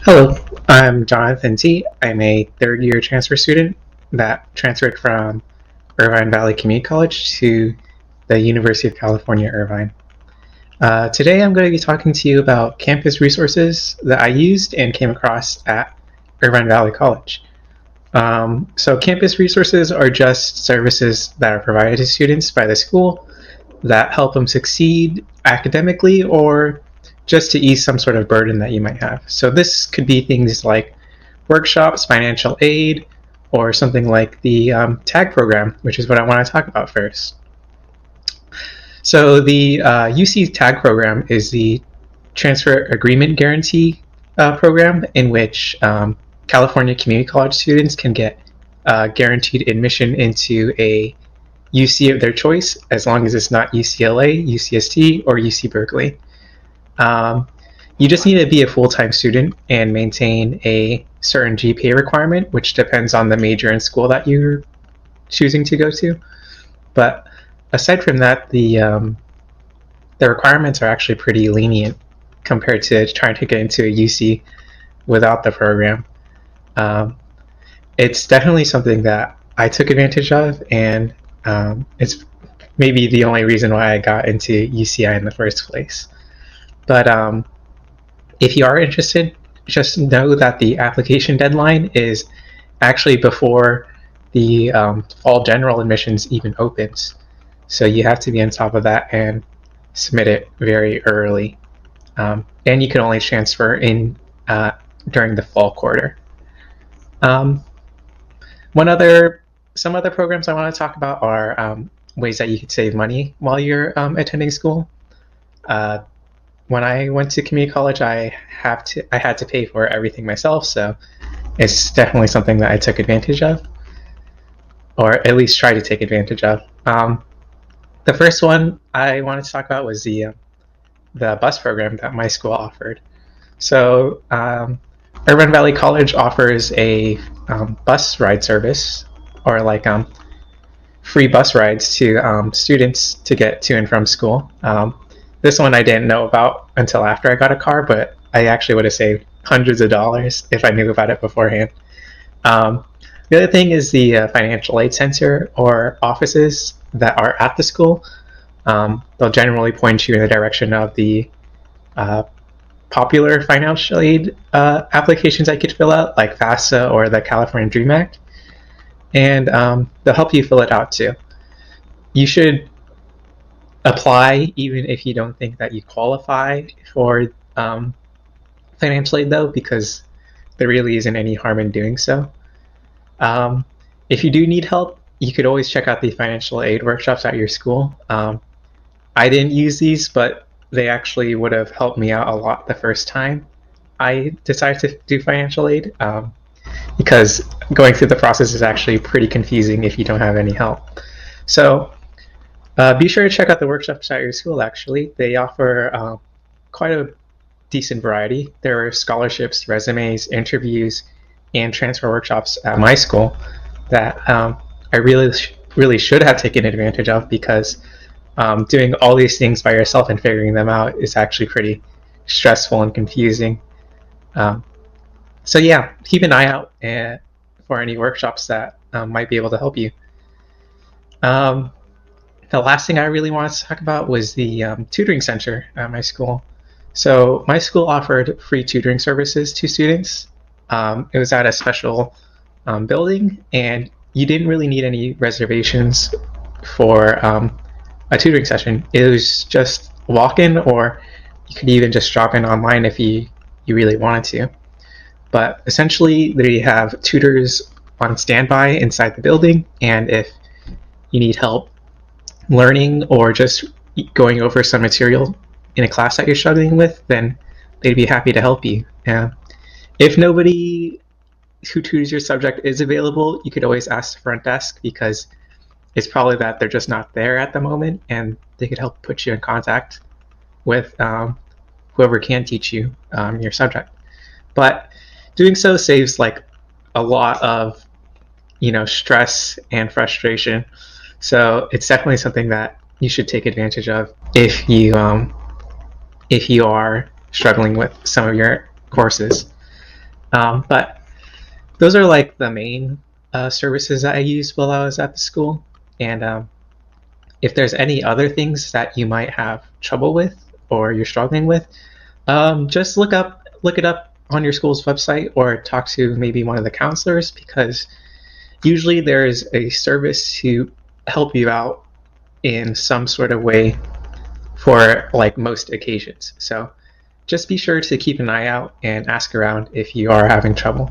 Hello, I'm Jonathan T. I'm a third year transfer student that transferred from Irvine Valley Community College to the University of California, Irvine. Today I'm going to be talking to you about campus resources that I used and came across at Irvine Valley College. So campus resources are just services that are provided to students by the school that help them succeed academically or just to ease some sort of burden that you might have. So this could be things like workshops, financial aid, or something like the TAG program, which is what I want to talk about first. So the UC TAG program is the Transfer Agreement Guarantee program in which California community college students can get guaranteed admission into a UC of their choice as long as it's not UCLA, UCST, or UC Berkeley. You just need to be a full-time student and maintain a certain GPA requirement, which depends on the major and school that you're choosing to go to. But aside from that, the requirements are actually pretty lenient compared to trying to get into a UC without the program. It's definitely something that I took advantage of, and it's maybe the only reason why I got into UCI in the first place. But if you are interested, just know that the application deadline is actually before the fall general admissions even opens. So you have to be on top of that and submit it very early. And you can only transfer in during the fall quarter. Some other programs I want to talk about are ways that you could save money while you're attending school. When I went to community college, I had to pay for everything myself, so it's definitely something that I took advantage of, or at least try to take advantage of. The first one I wanted to talk about was the bus program that my school offered. So Irvine Valley College offers a bus ride service, or like free bus rides to students to get to and from school. This one I didn't know about until after I got a car, but I actually would have saved hundreds of dollars if I knew about it beforehand. The other thing is the financial aid center or offices that are at the school. They'll generally point you in the direction of the popular financial aid applications I could fill out, like FAFSA or the California Dream Act, and they'll help you fill it out too. You should apply even if you don't think that you qualify for financial aid, though, because there really isn't any harm in doing so. If you do need help, you could always check out the financial aid workshops at your school. I didn't use these, but they actually would have helped me out a lot the first time I decided to do financial aid, because going through the process is actually pretty confusing if you don't have any help. So be sure to check out the workshops at your school. Actually, they offer quite a decent variety. There are scholarships, resumes, interviews, and transfer workshops at my school that I really should have taken advantage of, because doing all these things by yourself and figuring them out is actually pretty stressful and confusing. So yeah, keep an eye out for any workshops that might be able to help you. The last thing I really wanted to talk about was the tutoring center at my school. So my school offered free tutoring services to students. It was at a special building, and you didn't really need any reservations for a tutoring session. It was just walk-in, or you could even just drop in online if you really wanted to. But essentially, they have tutors on standby inside the building, and if you need help learning or just going over some material in a class that you're struggling with, then they'd be happy to help you. If nobody who tutors your subject is available, you could always ask the front desk, because it's probably that they're just not there at the moment, and they could help put you in contact with whoever can teach you your subject. But doing so saves like a lot of stress and frustration. So it's definitely something that you should take advantage of if you are struggling with some of your courses. But those are like the main services that I used while I was at the school. And if there's any other things that you might have trouble with or you're struggling with, just look it up on your school's website or talk to maybe one of the counselors, because usually there's a service to help you out in some sort of way for like most occasions. So just be sure to keep an eye out and ask around if you are having trouble.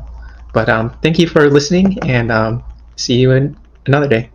But thank you for listening, and see you in another day.